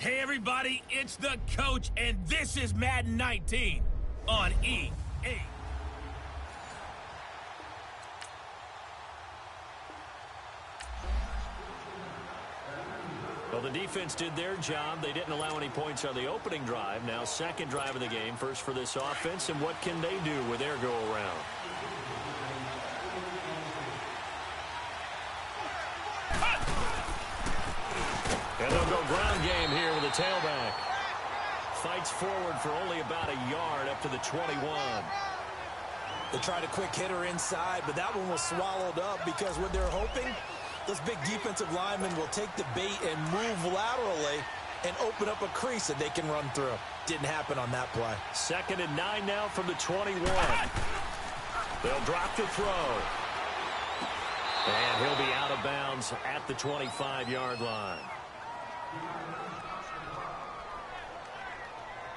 Hey everybody, it's the coach, and this is Madden 19 on EA. Well, the defense did their job. They didn't allow any points on the opening drive. Now, second drive of the game, first for this offense, and what can they do with their go-around? And they'll go ground game here with the tailback. Fights forward for only about a yard up to the 21. They tried a quick hitter inside, but that one was swallowed up because what they're hoping, those big defensive linemen will take the bait and move laterally and open up a crease that they can run through. Didn't happen on that play. 2nd and 9 now from the 21. They'll drop the throw. And he'll be out of bounds at the 25-yard line.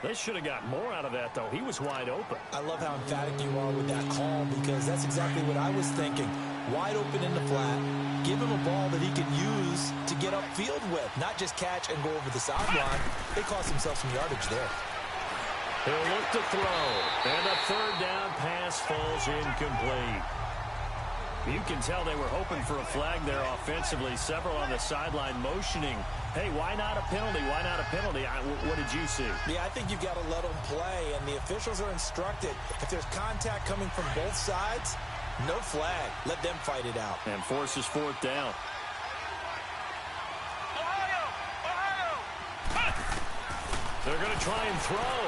They should have got more out of that, though. He was wide open. I love how emphatic you are with that call because that's exactly what I was thinking. Wide open in the flat. Give him a ball that he can use to get upfield with, not just catch and go over the sideline. They cost themselves some yardage there. He'll look to throw. And a third down pass falls incomplete. You can tell they were hoping for a flag there offensively. Several on the sideline motioning. Hey, why not a penalty? Why not a penalty? What did you see? Yeah, I think you've got to let them play, and the officials are instructed. If there's contact coming from both sides, no flag. Let them fight it out. And forces fourth down. They're going to try and throw.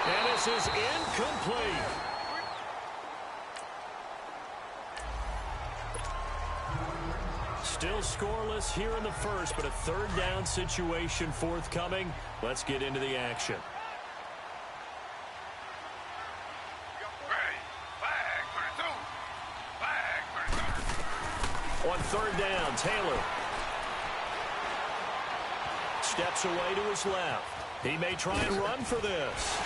And this is incomplete. Still scoreless here in the first, but a third down situation forthcoming. Let's get into the action. On third down, Taylor steps away to his left. He may try and run for this.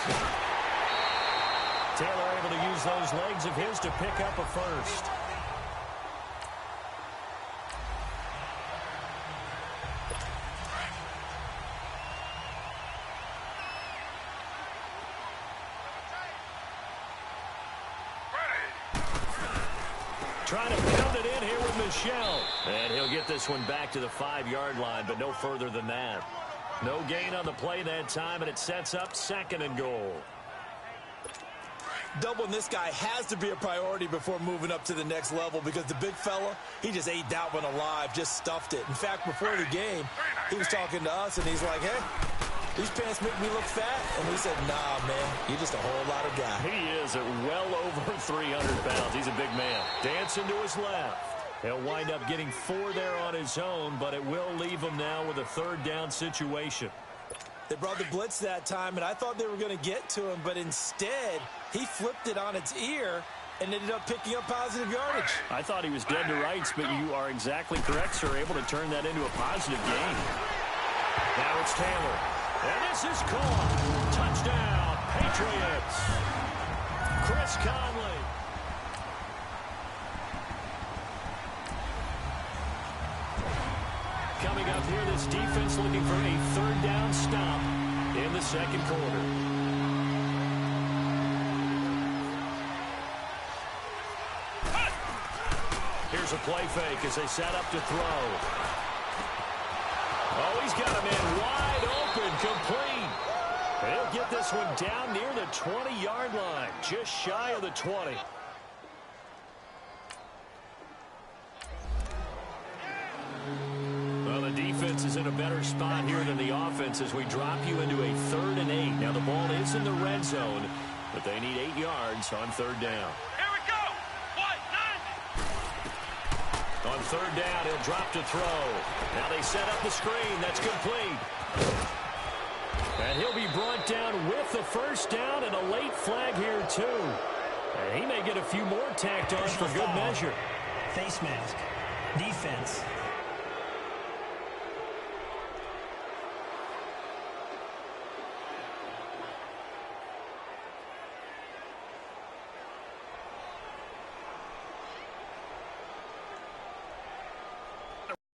Taylor able to use those legs of his to pick up a first. Trying to pound it in here with Michelle. And he'll get this one back to the 5-yard line, but no further than that. No gain on the play that time, and it sets up 2nd and goal. Doubling this guy has to be a priority before moving up to the next level because the big fella, he just ate that one alive, just stuffed it. In fact, before the game, he was talking to us, and he's like, hey, these pants make me look fat. And we said, nah, man, you're just a whole lot of guy. He is at well over 300 pounds. He's a big man. Dancing to his left. He'll wind up getting 4 there on his own, but it will leave him now with a third down situation. They brought the blitz that time, and I thought they were going to get to him, but instead, he flipped it on its ear and ended up picking up positive yardage. I thought he was dead to rights, but you are exactly correct, sir, able to turn that into a positive gain. Now it's Taylor. And this is caught. Touchdown, Patriots. Chris Conley. Coming up here, this defense looking for a third down stop in the second quarter. Here's a play fake as they set up to throw. Oh, he's got him in wide open, complete. He'll get this one down near the 20-yard line, just shy of the 20. Well, the defense is in a better spot here than the offense as we drop you into a 3rd and 8. Now, the ball is in the red zone, but they need 8 yards on third down. On third down, he'll drop to throw. Now they set up the screen. That's complete. And he'll be brought down with the first down and a late flag here, too. And he may get a few more tacked on for good measure. Face mask. Defense.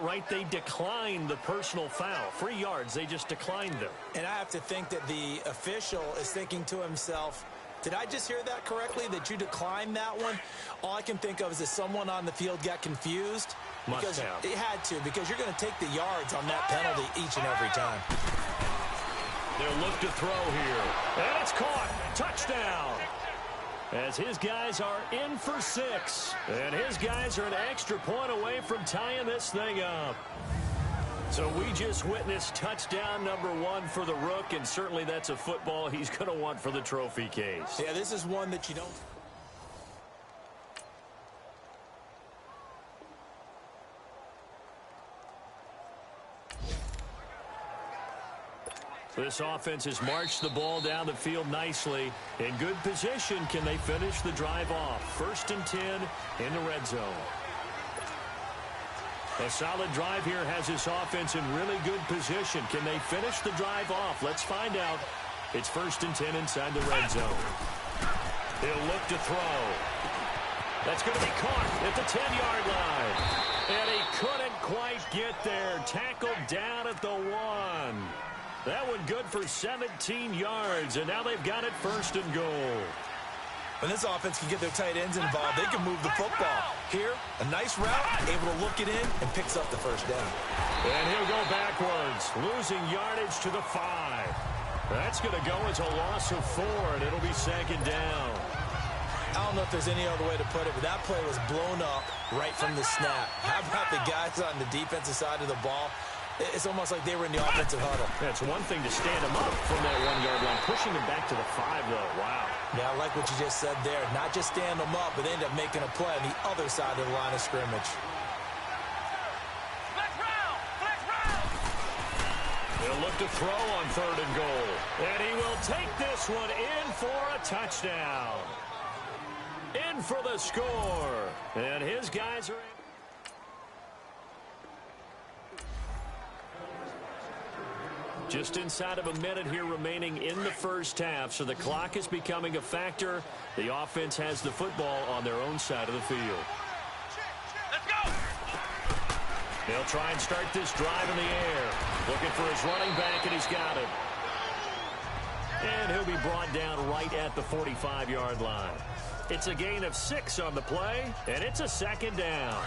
Right, they declined the personal foul. 3 yards, they just declined them. And I have to think that the official is thinking to himself, did I just hear that correctly, that you declined that one? All I can think of is that someone on the field got confused. Must have. It had to, because you're going to take the yards on that penalty each and every time. They'll look to throw here. And it's caught. Touchdown. As his guys are in for 6. And his guys are an extra point away from tying this thing up. So we just witnessed touchdown number 1 for the Rook, and certainly that's a football he's going to want for the trophy case. Yeah, this is one that you don't... This offense has marched the ball down the field nicely. In good position, can they finish the drive off? 1st and 10 in the red zone. A solid drive here has this offense in really good position. Can they finish the drive off? Let's find out. It's 1st and 10 inside the red zone. He'll look to throw. That's going to be caught at the 10-yard line. And he couldn't quite get there. Tackled down at the 1. That one good for 17 yards, and now they've got it 1st and goal. When this offense can get their tight ends involved, they can move the football. Here, a nice route, able to look it in, and picks up the 1st down. And he'll go backwards, losing yardage to the 5. That's going to go as a loss of 4, and it'll be 2nd down. I don't know if there's any other way to put it, but that play was blown up right from the snap. How about the guys on the defensive side of the ball? It's almost like they were in the offensive huddle. Yeah, it's one thing to stand them up from that 1-yard line. Pushing them back to the 5, though. Wow. Yeah, I like what you just said there. Not just stand them up, but they end up making a play on the other side of the line of scrimmage. He'll look to throw on 3rd and goal. And he will take this one in for a touchdown. In for the score. And his guys are in. Just inside of a minute here remaining in the 1st half, so the clock is becoming a factor. The offense has the football on their own side of the field. Let's go! They'll try and start this drive in the air. Looking for his running back, and he's got it. And he'll be brought down right at the 45-yard line. It's a gain of 6 on the play, and it's a 2nd down.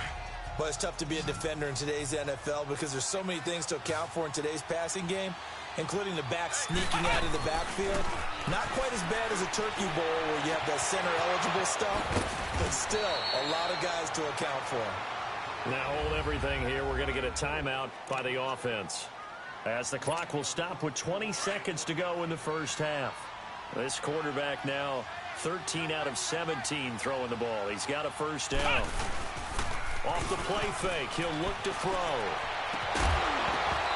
Well, it's tough to be a defender in today's NFL because there's so many things to account for in today's passing game, including the back sneaking out of the backfield. Not quite as bad as a turkey bowl where you have that center-eligible stuff, but still a lot of guys to account for. Now hold everything here. We're going to get a timeout by the offense, as the clock will stop with 20 seconds to go in the 1st half. This quarterback now 13 out of 17 throwing the ball. He's got a 1st down. Off the play fake, he'll look to throw.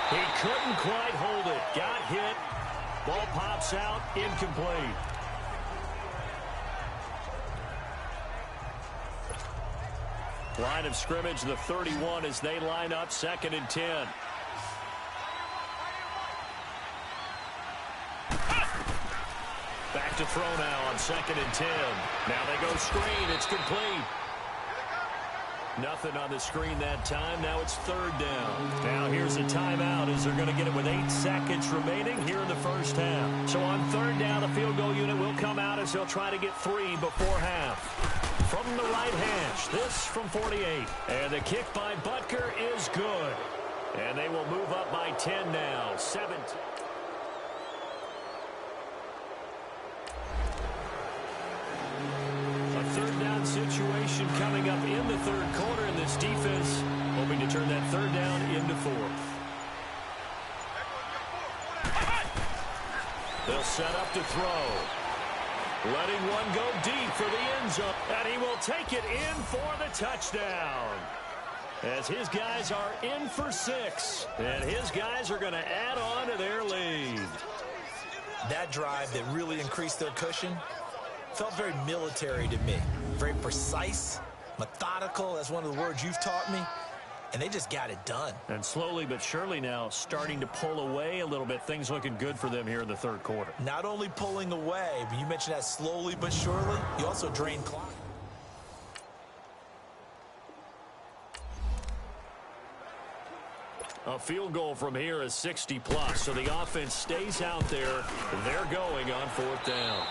He couldn't quite hold it. Got hit. Ball pops out, incomplete. Line of scrimmage, the 31 as they line up, 2nd and 10. Back to throw now on 2nd and 10. Now they go screen. It's complete. Nothing on the screen that time. Now it's 3rd down. Now here's a timeout as they're going to get it with 8 seconds remaining here in the 1st half. So on 3rd down, the field goal unit will come out as they'll try to get 3 before half. From the right hash, this from 48. And the kick by Butker is good. And they will move up by 10 now. 17. Situation coming up in the 3rd quarter, and this defense hoping to turn that 3rd down into 4th. They'll set up to throw. Letting one go deep for the end zone, and he will take it in for the touchdown. As his guys are in for 6, and his guys are going to add on to their lead. That drive that really increased their cushion felt very military to me. Very precise, methodical. That's one of the words you've taught me. And they just got it done. And slowly but surely now starting to pull away a little bit. Things looking good for them here in the 3rd quarter. Not only pulling away, but you mentioned that slowly but surely. You also drain clock. A field goal from here is 60+, so the offense stays out there. They're going on 4th down.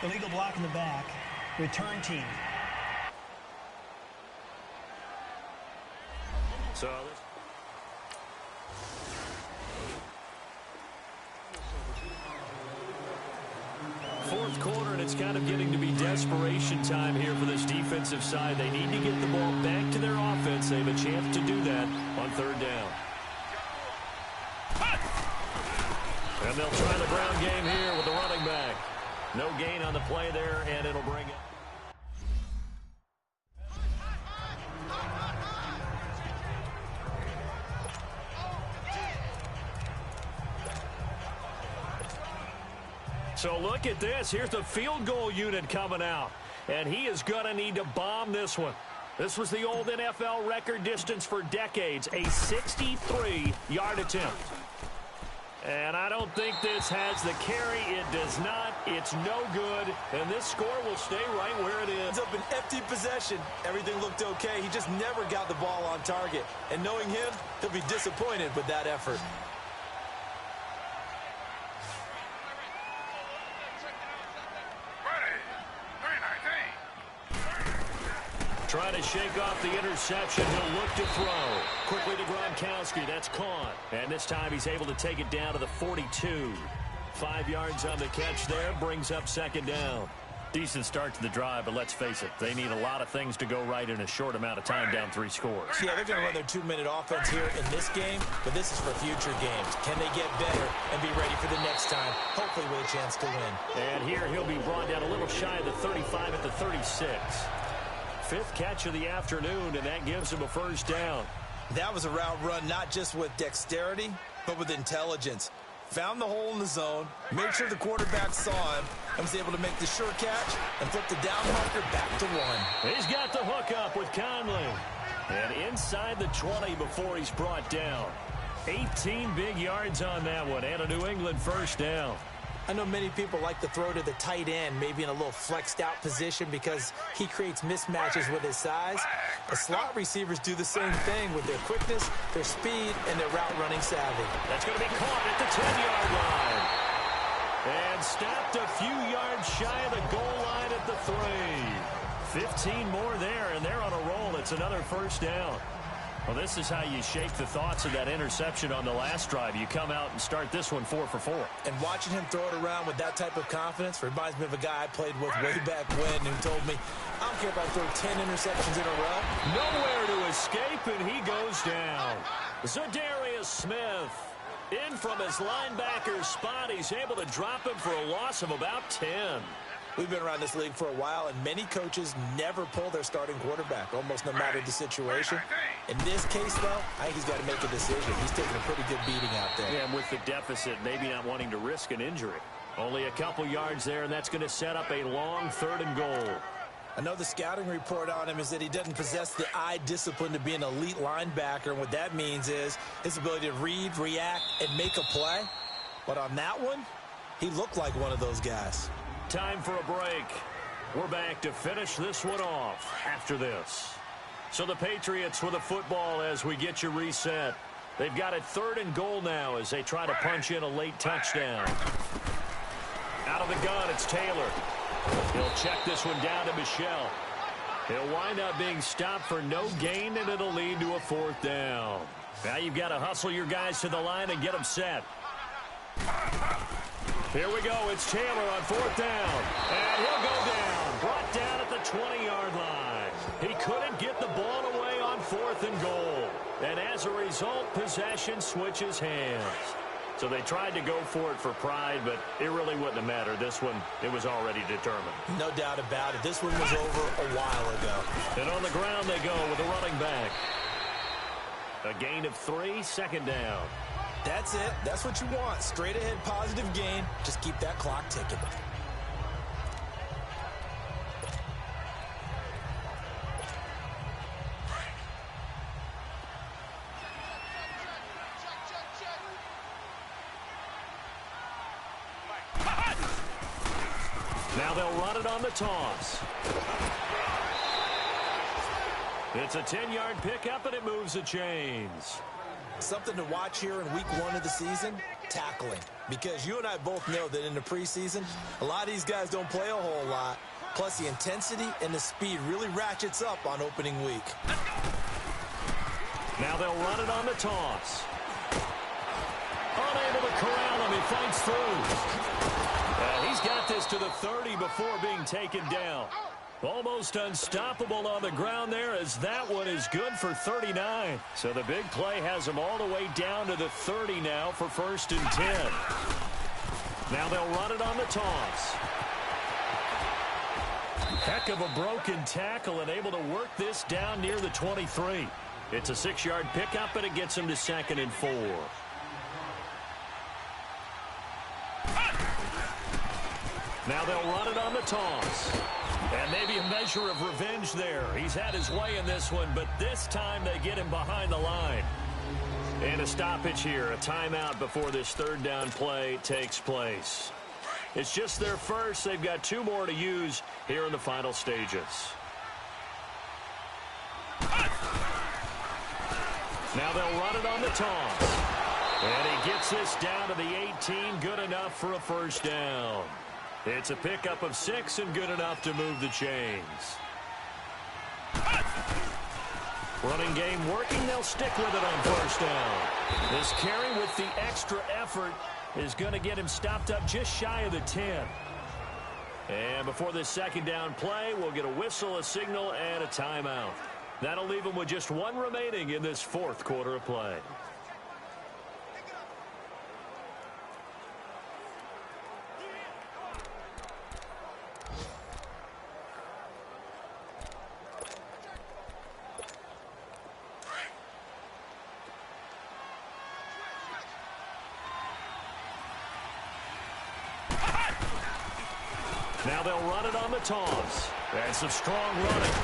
Illegal block in the back. Return team. So fourth quarter, and it's kind of getting to be desperation time here for this defensive side. They need to get the ball back to their offense. They have a chance to do that on 3rd down. And they'll try the ground game here with the running back. No gain on the play there, and it'll bring it. So look at this. Here's the field goal unit coming out. And he is going to need to bomb this one. This was the old NFL record distance for decades, a 63-yard attempt. And I don't think this has the carry. It does not. It's no good. And this score will stay right where it is. Ends up in empty possession. Everything looked okay. He just never got the ball on target. And knowing him, he'll be disappointed with that effort. Trying to shake off the interception. He'll look to throw. Quickly to Gronkowski. That's caught. And this time he's able to take it down to the 42. 5 yards on the catch there. Brings up 2nd down. Decent start to the drive, but let's face it, they need a lot of things to go right in a short amount of time, down 3 scores. Yeah, they're going to run their 2-minute offense here in this game, but this is for future games. Can they get better and be ready for the next time? Hopefully with a chance to win. And here he'll be brought down a little shy of the 35 at the 36. 5th catch of the afternoon, and that gives him a 1st down. That was a route run not just with dexterity, but with intelligence. Found the hole in the zone, made sure the quarterback saw him, and was able to make the sure catch and flip the down marker back to 1. He's got the hook up with Conley. And inside the 20 before he's brought down. 18 big yards on that one, and a New England 1st down. I know many people like to throw to the tight end, maybe in a little flexed out position because he creates mismatches with his size. The slot receivers do the same thing with their quickness, their speed, and their route running savvy. That's going to be caught at the 10-yard line. And stopped a few yards shy of the goal line at the 3. 15 more there, and they're on a roll. It's another 1st down. Well, this is how you shake the thoughts of that interception on the last drive. You come out and start this one 4 for 4. And watching him throw it around with that type of confidence reminds me of a guy I played with way back when who told me, I don't care if I throw 10 interceptions in a row. Nowhere to escape, and he goes down. Zadarius Smith in from his linebacker spot. He's able to drop him for a loss of about 10. We've been around this league for a while, and many coaches never pull their starting quarterback, almost no matter the situation. In this case, though, I think he's got to make a decision. He's taking a pretty good beating out there. Yeah, and with the deficit, maybe not wanting to risk an injury. Only a couple yards there, and that's going to set up a long 3rd and goal. I know the scouting report on him is that he doesn't possess the eye discipline to be an elite linebacker, and what that means is his ability to read, react, and make a play. But on that one, he looked like one of those guys. Time for a break. We're back to finish this one off after this. So the Patriots with a football as we get you reset. They've got it 3rd and goal now as they try to punch in a late touchdown. Out of the gun, it's Taylor. He'll check this one down to Michel. He'll wind up being stopped for no gain, and it'll lead to a 4th down. Now you've got to hustle your guys to the line and get them set. Here we go. It's Taylor on 4th down. And he'll go down. Brought down at the 20-yard line. He couldn't get the ball away on 4th and goal. And as a result, possession switches hands. So they tried to go for it for pride, but it really wouldn't have mattered. This one, it was already determined. No doubt about it. This one was over a while ago. And on the ground they go with a running back. A gain of 3, 2nd down. That's it. That's what you want. Straight ahead positive gain. Just keep that clock ticking. Now they'll run it on the toss. It's a 10-yard pickup, and it moves the chains. Something to watch here in week 1 of the season, tackling. Because you and I both know that in the preseason, a lot of these guys don't play a whole lot. Plus, the intensity and the speed really ratchets up on opening week. Now they'll run it on the toss. Unable to corral him. He fights through. He's got this to the 30 before being taken down. Almost unstoppable on the ground there, as that one is good for 39. So the big play has him all the way down to the 30 now for 1st and 10. Now they'll run it on the toss. Heck of a broken tackle, and able to work this down near the 23. It's a 6-yard pickup, and it gets him to 2nd and 4. Now they'll run it on the toss. And maybe a measure of revenge there. He's had his way in this one, but this time they get him behind the line. And a stoppage here, a timeout before this 3rd down play takes place. It's just their first. They've got 2 more to use here in the final stages. Now they'll run it on the toss. And he gets this down to the 18, good enough for a 1st down. It's a pickup of 6 and good enough to move the chains. Running game working. They'll stick with it on 1st down. This carry with the extra effort is going to get him stopped up just shy of the 10. And before this 2nd down play, we'll get a whistle, a signal, and a timeout. That'll leave him with just 1 remaining in this 4th quarter of play. Now they'll run it on the toss. And some strong running.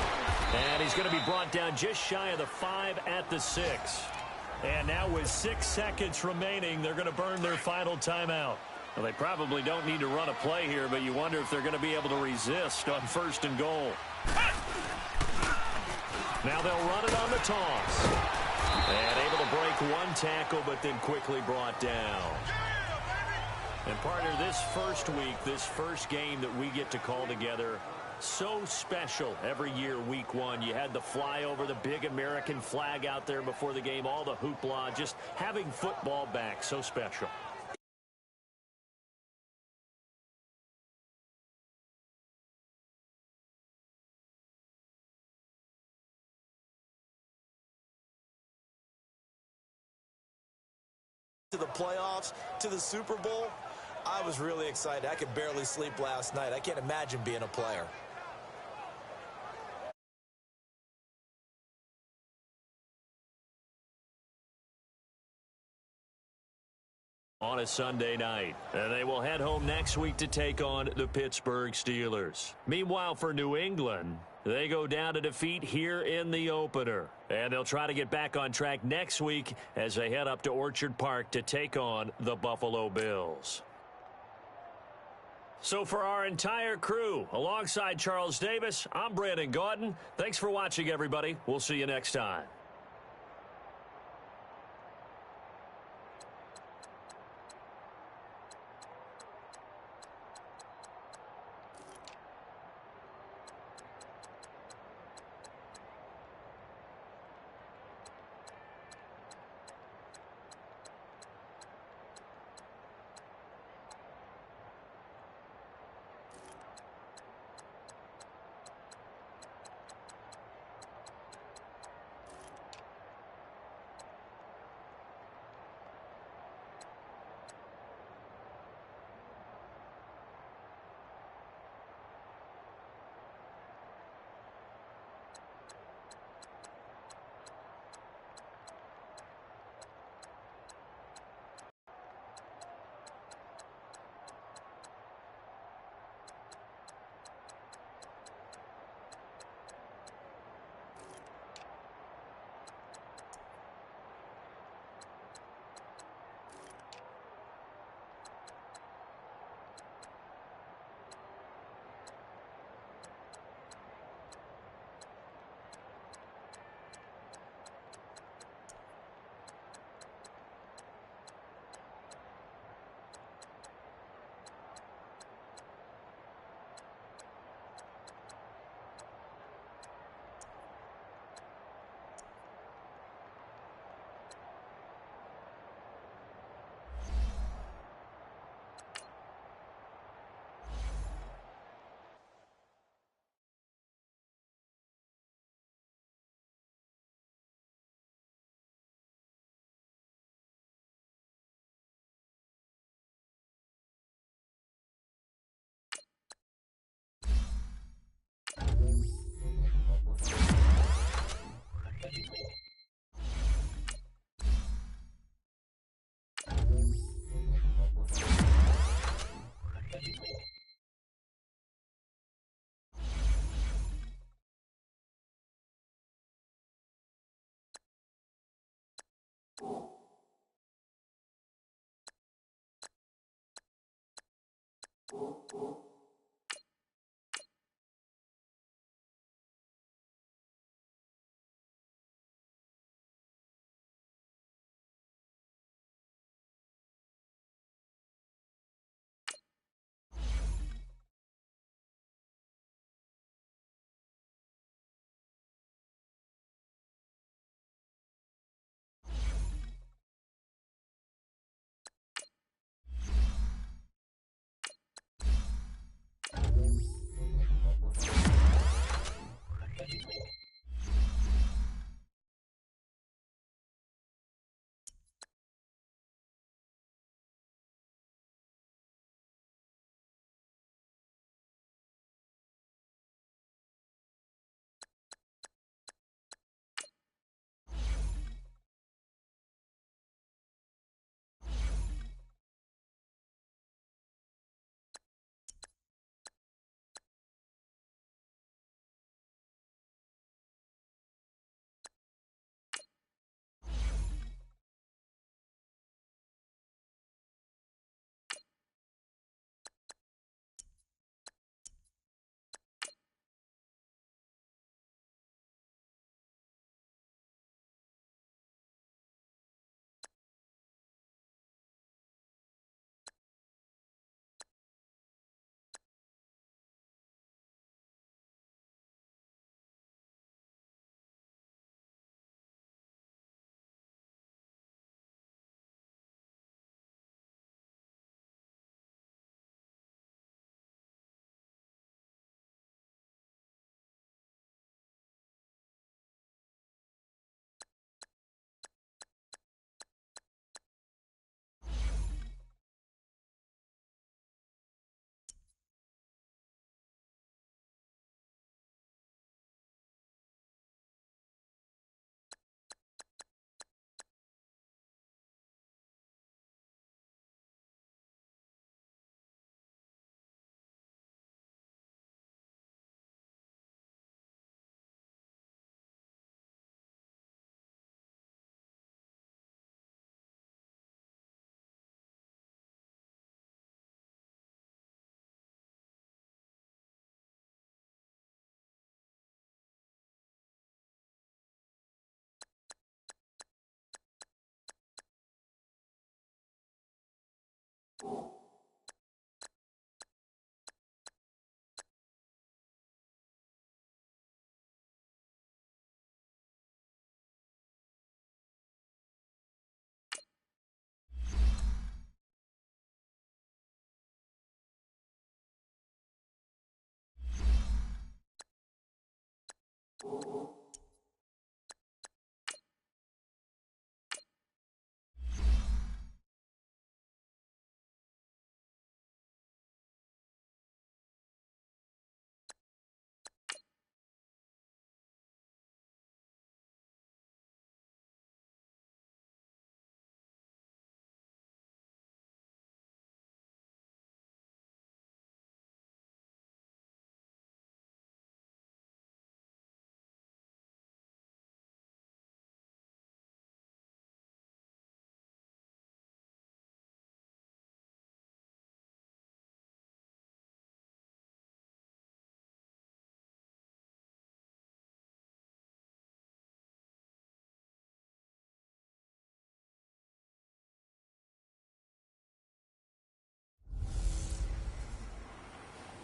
And he's going to be brought down just shy of the 5 at the 6. And now with 6 seconds remaining, they're going to burn their final timeout. Well, they probably don't need to run a play here, but you wonder if they're going to be able to resist on 1st and goal. Now they'll run it on the toss. And able to break 1 tackle, but then quickly brought down. And partner, this first week, this first game that we get to call together, so special every year, week 1. You had the flyover, the big American flag out there before the game, all the hoopla, just having football back, so special. To the playoffs, to the Super Bowl, I was really excited. I could barely sleep last night. I can't imagine being a player. On a Sunday night, and they will head home next week to take on the Pittsburgh Steelers. Meanwhile, for New England, they go down to defeat here in the opener. And they'll try to get back on track next week as they head up to Orchard Park to take on the Buffalo Bills. So for our entire crew, alongside Charles Davis, I'm Brandon Gaudin. Thanks for watching, everybody. We'll see you next time.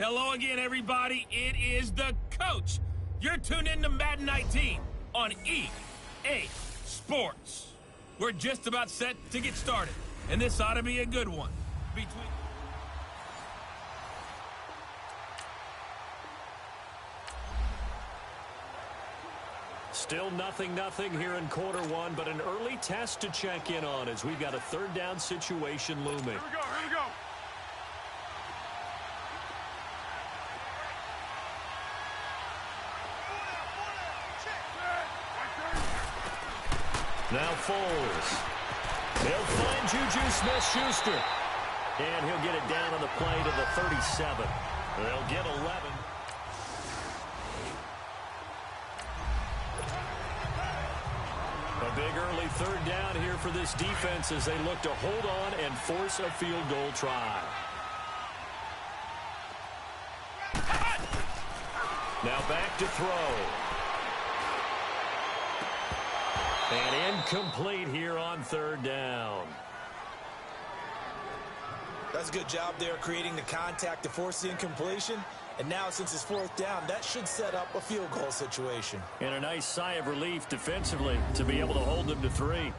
Hello again, everybody. It is the coach. You're tuned in to Madden 19 on EA Sports. We're just about set to get started, and this ought to be a good one. Still 0-0 here in quarter one, but an early test to check in on as we've got a third down situation looming. Here we go. Now Foles. He'll find Juju Smith-Schuster. And he'll get it down on the play to the 37. They'll get 11. A big early third down here for this defense as they look to hold on and force a field goal try. Now back to throw. And incomplete here on third down. That's a good job there creating the contact to force the incompletion. And now since it's fourth down, that should set up a field goal situation. And a nice sigh of relief defensively to be able to hold them to 3.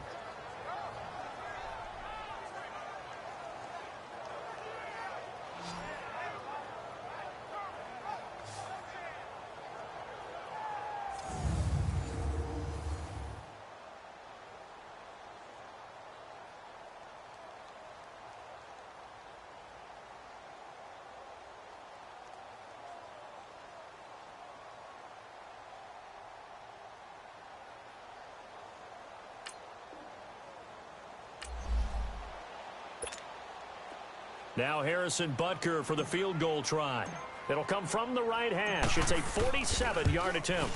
Now Harrison Butker for the field goal try. It'll come from the right hash. It's a 47-yard attempt.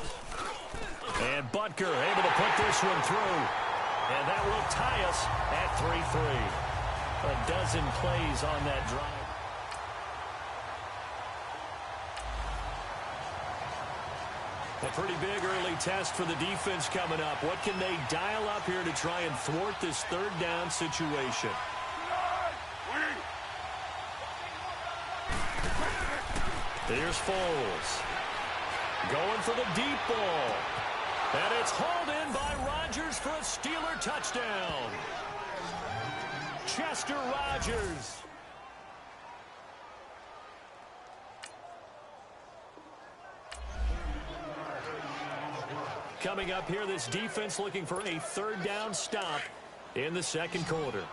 And Butker able to put this one through. And that will tie us at 3-3. A dozen plays on that drive. A pretty big early test for the defense coming up. What can they dial up here to try and thwart this third down situation? Here's Foles. Going for the deep ball. And it's hauled in by Rodgers for a Steeler touchdown. Chester Rogers. Coming up here, this defense looking for a third down stop in the second quarter.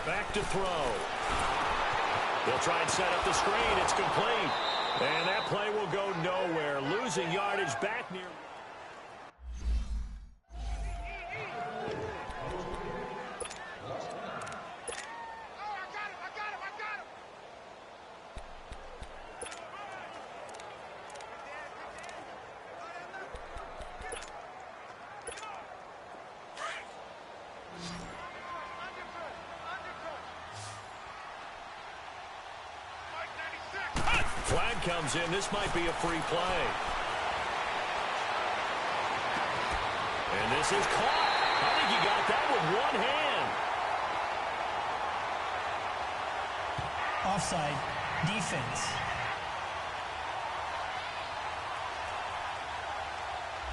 Back to throw. They'll try and set up the screen. It's complete. And that play will go nowhere. Losing yardage back near. Flag comes in. This might be a free play. And this is caught. I think he got that with one hand. Offside. Defense.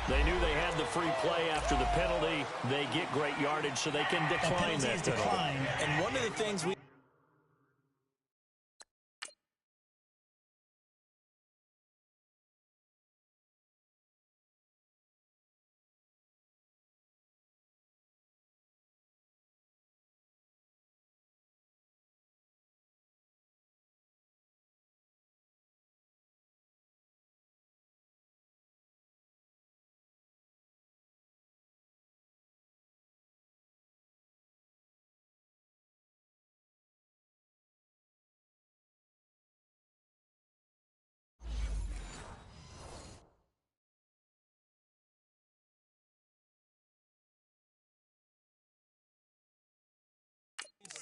They knew they had the free play after the penalty. They get great yardage, so they can decline that penalty. And one of the things we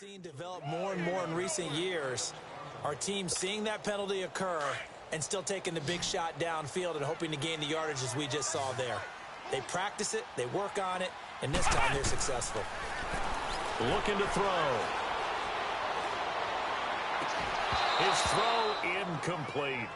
seen develop more and more in recent years. Our team seeing that penalty occur and still taking the big shot downfield and hoping to gain the yardage as we just saw there. They practice it, they work on it, and this time they're successful. Looking to throw. His throw incomplete.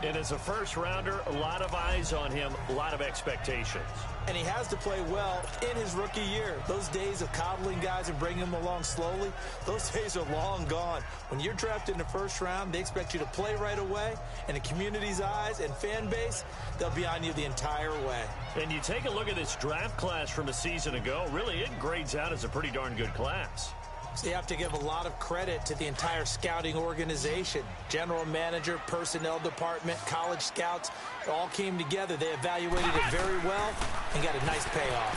And as a first-rounder, a lot of eyes on him, a lot of expectations. And he has to play well in his rookie year. Those days of coddling guys and bringing them along slowly, those days are long gone. When you're drafted in the first round, they expect you to play right away. And the community's eyes and fan base, they'll be on you the entire way. And you take a look at this draft class from a season ago, really it grades out as a pretty darn good class. So you have to give a lot of credit to the entire scouting organization. General manager, personnel department, college scouts, it all came together. They evaluated it very well and got a nice payoff.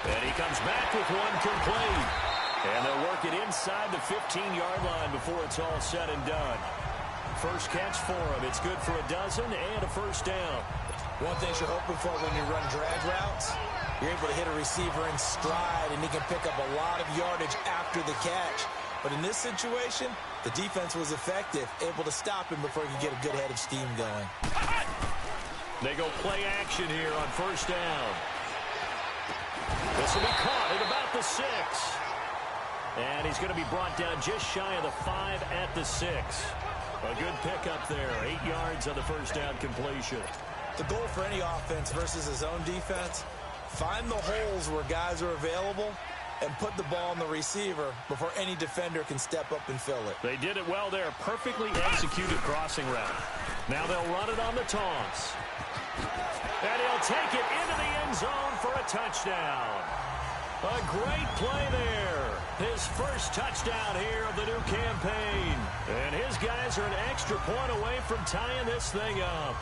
And he comes back with one complete. And they'll work it inside the 15-yard line before it's all said and done. First catch for him. It's good for a dozen and a first down. One thing you're hoping for when you run drag routes, You're able to hit a receiver in stride, and he can pick up a lot of yardage after the catch. But in this situation, the defense was effective, able to stop him before he could get a good head of steam going. They go play action here on first down. This will be caught at about the 6. And he's going to be brought down just shy of the 5 at the 6. A good pickup there. 8 yards on the first down completion. The goal for any offense versus his own defense, find the holes where guys are available and put the ball on the receiver before any defender can step up and fill it. They did it well there. Perfectly executed crossing route. Now they'll run it on the toss. And he'll take it into the end zone for a touchdown. A great play there. His first touchdown here of the new campaign. And his guys are an extra point away from tying this thing up.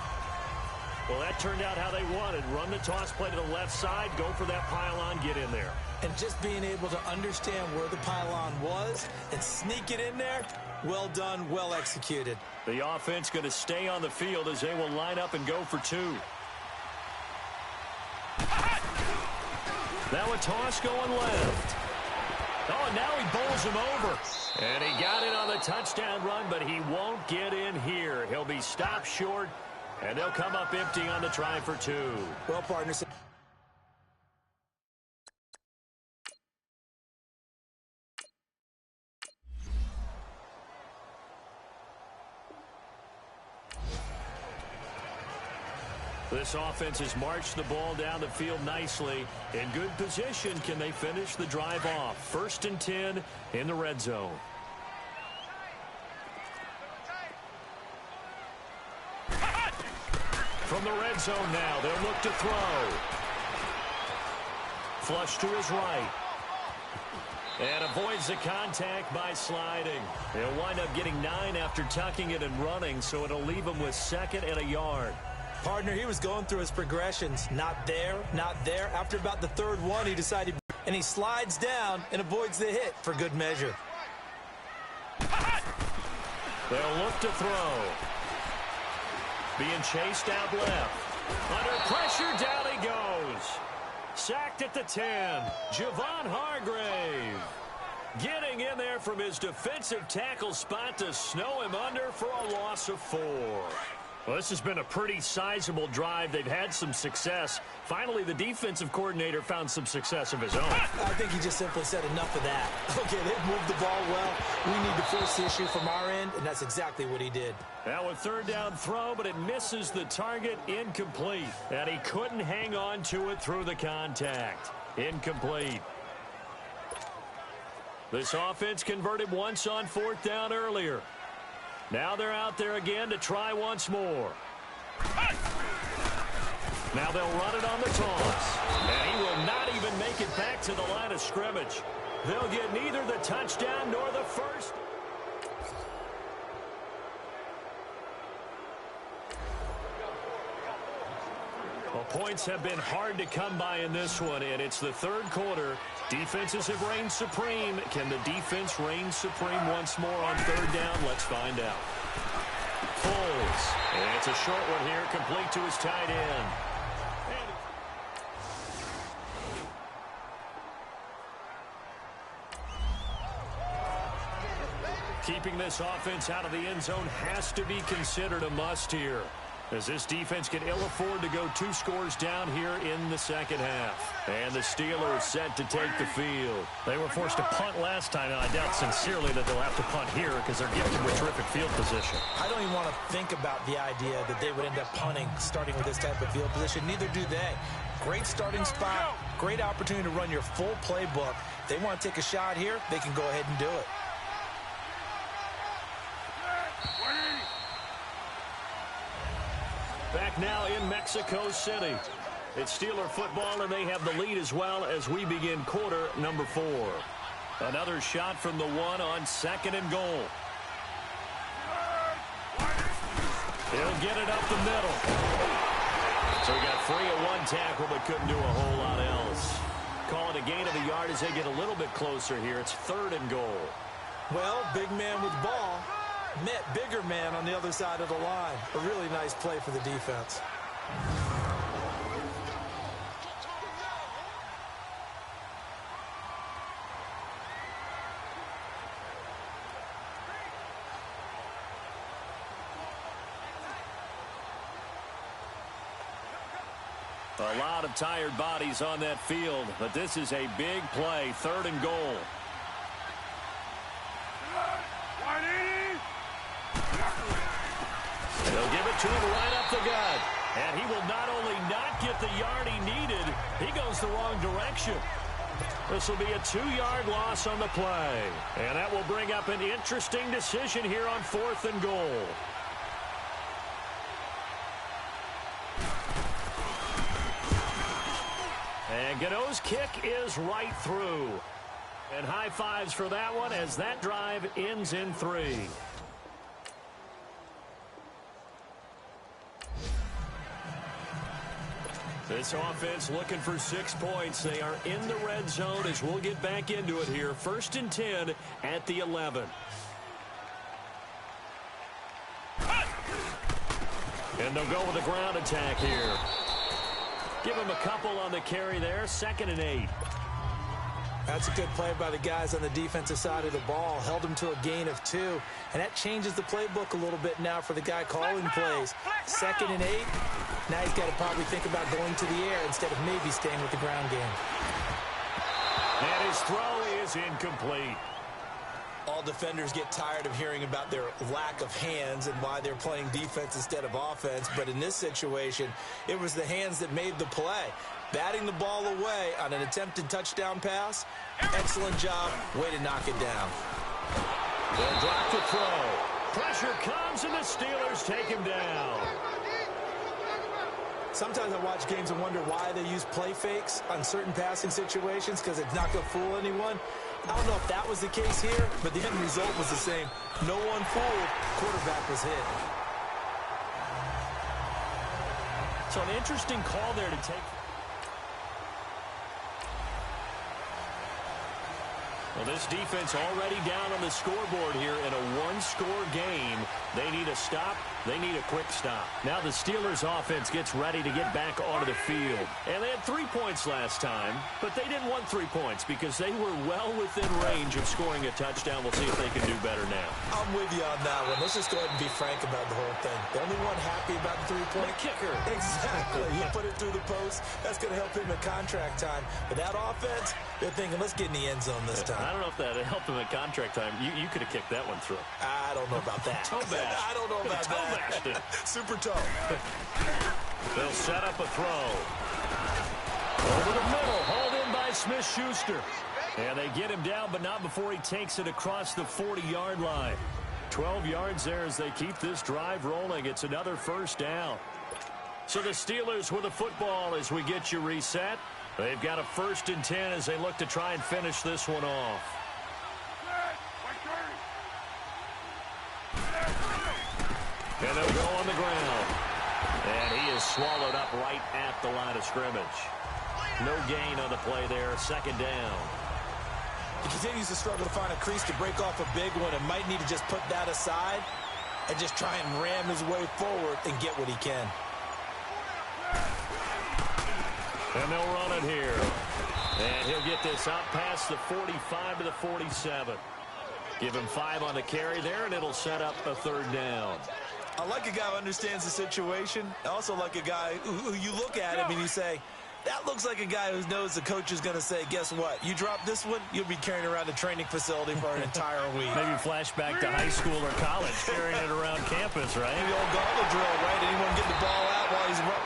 Well, that turned out how they wanted. Run the toss play to the left side, go for that pylon, get in there. And just being able to understand where the pylon was and sneak it in there, well done, well executed. The offense going to stay on the field as they will line up and go for 2. Now a toss going left. Oh, and now he bowls him over. And he got it on the touchdown run, but he won't get in here. He'll be stopped short, and they'll come up empty on the try for 2. Well, partners. This offense has marched the ball down the field nicely. In good position, can they finish the drive off? 1st and 10 in the red zone. From the red zone now, they'll look to throw. Flush to his right. And avoids the contact by sliding. He'll wind up getting 9 after tucking it and running, so it'll leave him with 2nd and a yard. Partner, he was going through his progressions. Not there, not there. After about the 3rd one, he decided, and he slides down and avoids the hit for good measure. They'll look to throw. Being chased out left. Under pressure, down he goes. Sacked at the 10. Javon Hargrave. Getting in there from his defensive tackle spot to snow him under for a loss of 4. Well, this has been a pretty sizable drive. They've had some success. Finally, the defensive coordinator found some success of his own. I think he just simply said enough of that. Okay, they've moved the ball well. We need to force the issue from our end, and that's exactly what he did. Now a 3rd down throw, but it misses the target. Incomplete. And he couldn't hang on to it through the contact. Incomplete. This offense converted once on 4th down earlier. Now they're out there again to try once more. Now they'll run it on the toss. And he will not even make it back to the line of scrimmage. They'll get neither the touchdown nor the first. Well, points have been hard to come by in this one, and it's the 3rd quarter. Defenses have reigned supreme. Can the defense reign supreme once more on 3rd down? Let's find out. Foles. And it's a short one here, complete to his tight end. Keeping this offense out of the end zone has to be considered a must here, as this defense can ill afford to go 2 scores down here in the 2nd half. And the Steelers set to take the field. They were forced to punt last time, and I doubt sincerely that they'll have to punt here because they're gifted with terrific field position. I don't even want to think about the idea that they would end up punting starting with this type of field position. Neither do they. Great starting spot, great opportunity to run your full playbook. If they want to take a shot here, they can go ahead and do it. Back now in Mexico City. It's Steeler football, and they have the lead as well as we begin quarter number 4. Another shot from the 1 on 2nd and goal. He'll get it up the middle. So he got free of 1 tackle, but couldn't do a whole lot else. Call it a gain of a yard as they get a little bit closer here. It's 3rd and goal. Well, big man with ball met bigger man on the other side of the line. A really nice play for the defense. A lot of tired bodies on that field, but this is a big play, 3rd and goal. They'll give it to him right up the gut. And he will not only not get the yard he needed, he goes the wrong direction. This will be a 2-yard loss on the play. And that will bring up an interesting decision here on 4th and goal. And Gano's kick is right through. And high fives for that one as that drive ends in 3. This offense looking for 6 points. They are in the red zone as we'll get back into it here. 1st and 10 at the 11. And they'll go with a ground attack here. Give him a couple on the carry there. 2nd and 8. That's a good play by the guys on the defensive side of the ball. Held him to a gain of 2. And that changes the playbook a little bit now for the guy calling plays. 2nd and 8. Now he's got to probably think about going to the air instead of maybe staying with the ground game. And his throw is incomplete. All defenders get tired of hearing about their lack of hands and why they're playing defense instead of offense. But in this situation, it was the hands that made the play. Batting the ball away on an attempted touchdown pass. Excellent job. Way to knock it down. They'll drop the throw. Pressure comes and the Steelers take him down. Sometimes I watch games and wonder why they use play fakes on certain passing situations because it's not going to fool anyone. I don't know if that was the case here, but the end result was the same. No one fooled. Quarterback was hit. So an interesting call there to take. Well, this defense already down on the scoreboard here in a 1-score game. They need a stop. They need a quick stop. Now the Steelers offense gets ready to get back onto the field. And they had 3 points last time, but they didn't want 3 points because they were well within range of scoring a touchdown. We'll see if they can do better now. I'm with you on that one. Let's just go ahead and be frank about the whole thing. The only one happy about the 3-point kicker. Exactly. He put it through the post. That's going to help him at contract time. But that offense, they're thinking, let's get in the end zone this time. I don't know if that helped him at contract time. You could have kicked that one through. I don't know about that. Toe bash. I don't know about that. Super toe. They'll set up a throw. Over the middle, hauled in by Smith-Schuster. And they get him down, but not before he takes it across the 40-yard line. 12 yards there as they keep this drive rolling. It's another 1st down. So the Steelers with the football as we get you reset. They've got a 1st and 10 as they look to try and finish this one off. And they'll go on the ground. And he is swallowed up right at the line of scrimmage. No gain on the play there. 2nd down. He continues to struggle to find a crease to break off a big one and might need to just put that aside and just try and ram his way forward and get what he can. And they'll run it here. And he'll get this out past the 45 to the 47. Give him 5 on the carry there, and it'll set up a 3rd down. I like a guy who understands the situation. I also like a guy who you look at him and you say, that looks like a guy who knows the coach is going to say, guess what? You drop this one, you'll be carrying around the training facility for an entire week. Maybe flashback to high school or college, carrying it around campus, right? Maybe old gauntlet drill, right? Anyone get the ball out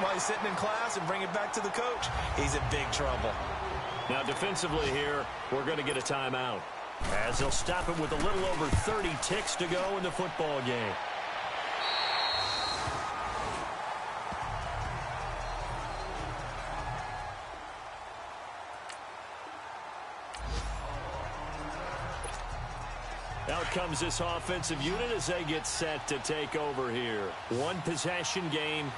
while he's sitting in class and bring it back to the coach? He's in big trouble. Now, defensively here, we're going to get a timeout, as they'll stop it with a little over 30 ticks to go in the football game. Out comes this offensive unit as they get set to take over here. 1 possession game.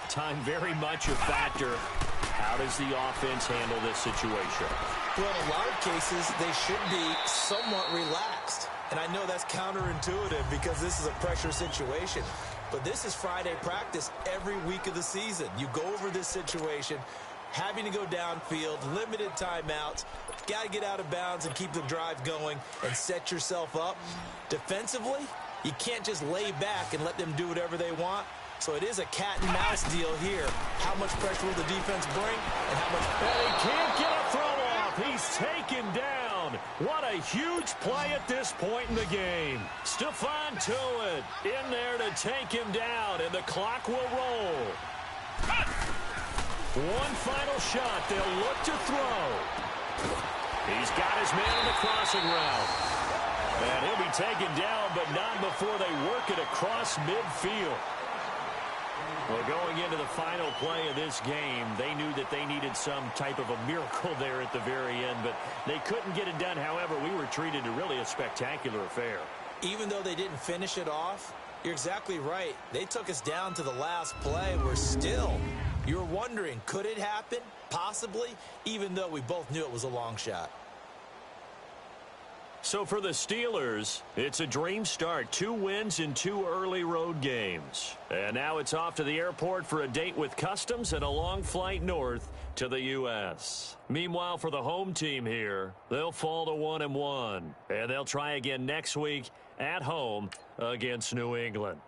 Time very much a factor. How does the offense handle this situation? Well, in a lot of cases, they should be somewhat relaxed. And I know that's counterintuitive because this is a pressure situation. But this is Friday practice every week of the season. You go over this situation, having to go downfield, limited timeouts, got to get out of bounds and keep the drive going and set yourself up. Defensively, you can't just lay back and let them do whatever they want. So it is a cat and mouse deal here. How much pressure will the defense bring and how much... And he can't get a throw off. He's taken down. What a huge play at this point in the game. Stephon Tuitt in there to take him down, and the clock will roll. One final shot. They'll look to throw. He's got his man on the crossing route. And he'll be taken down, but not before they work it across midfield. Well, going into the final play of this game, they knew that they needed some type of a miracle there at the very end, but they couldn't get it done. However, we were treated to really a spectacular affair. Even though they didn't finish it off, you're exactly right. They took us down to the last play. You're wondering, could it happen? Possibly, even though we both knew it was a long shot. So for the Steelers, it's a dream start. 2 wins in 2 early road games. And now it's off to the airport for a date with Customs and a long flight north to the U.S. Meanwhile, for the home team here, they'll fall to 1-1. And they'll try again next week at home against New England.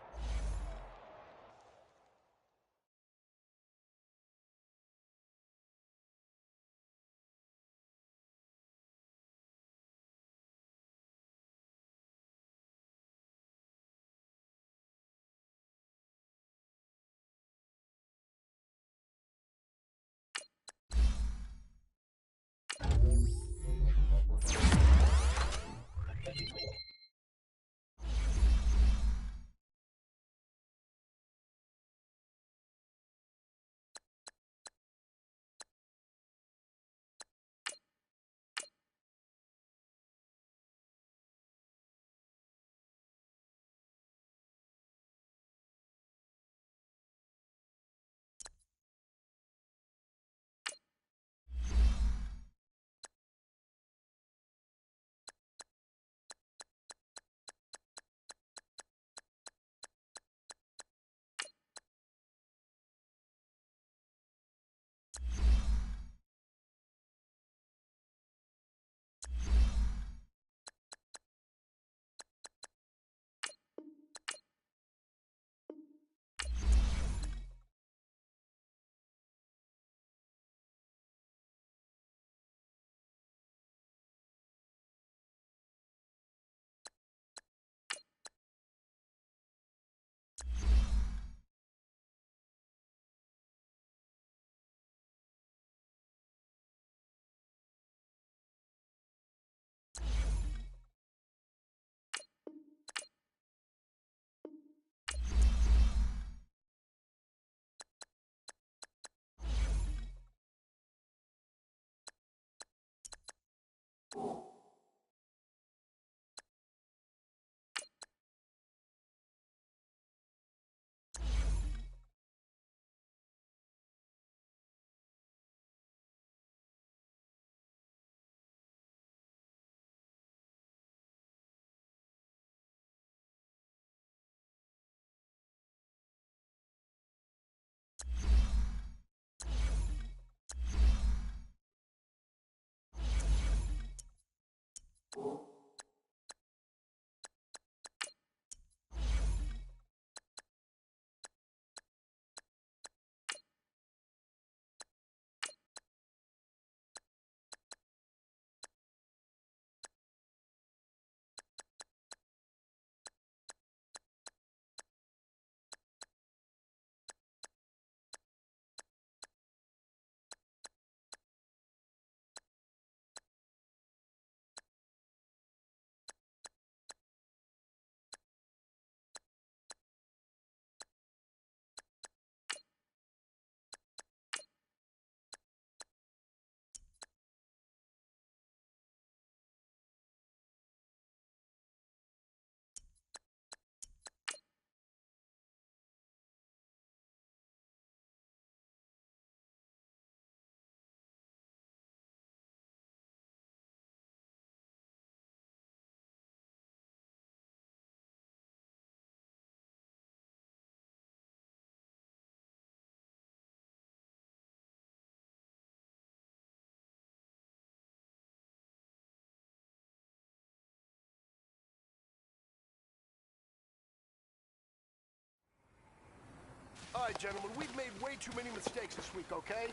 All right, gentlemen, we've made way too many mistakes this week, okay?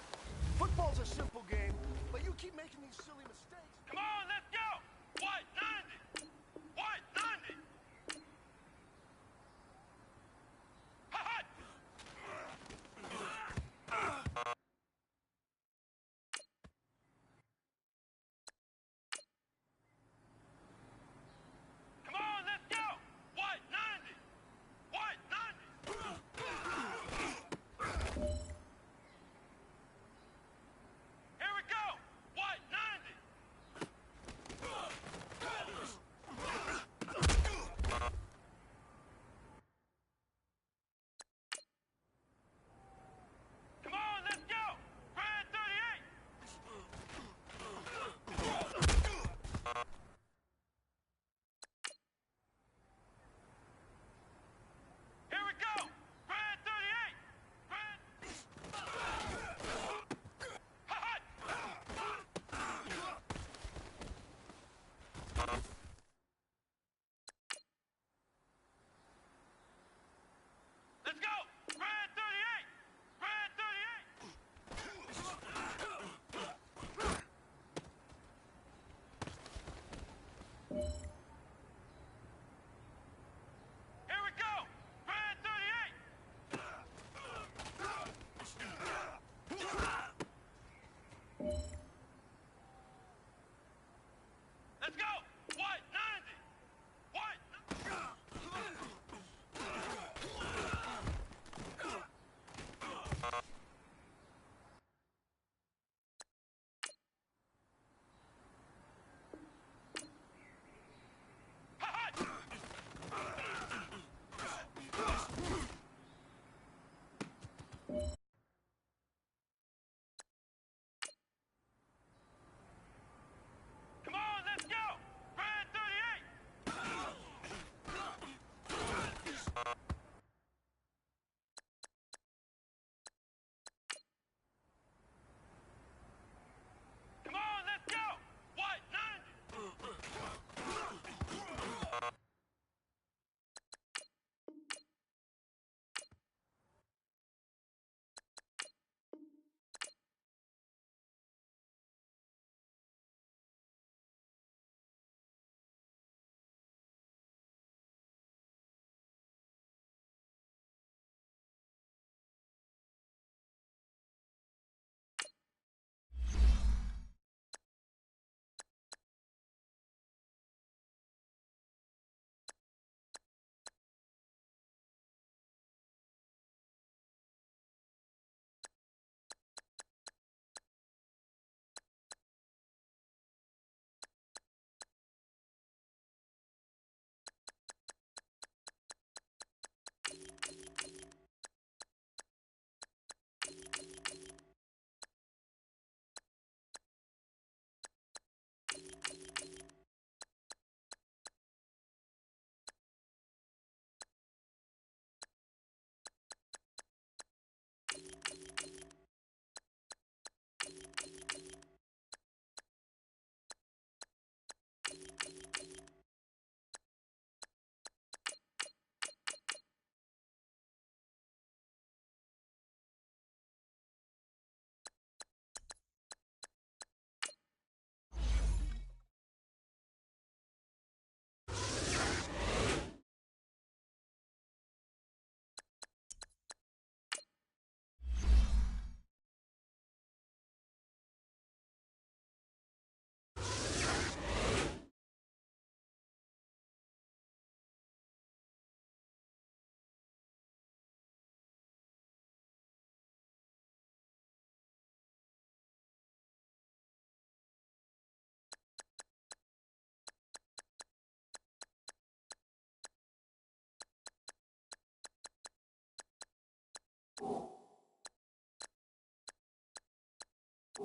Football's a simple game, but you keep making these silly mistakes. Come on, let's go! White 90! White 90! Ha-ha! Come on, let's go! White 90! White 90! Here we go! White 90! Come on, let's go! Red 38! Here we go! Red 38! Red... Ha-ha! Let's go! Red 38! Red 38! Here we go! Red 38! Let's go! White 90! White... Ha-ha! Come on, let's go! Red 38! Come on, let's go! White 90!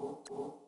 Oh.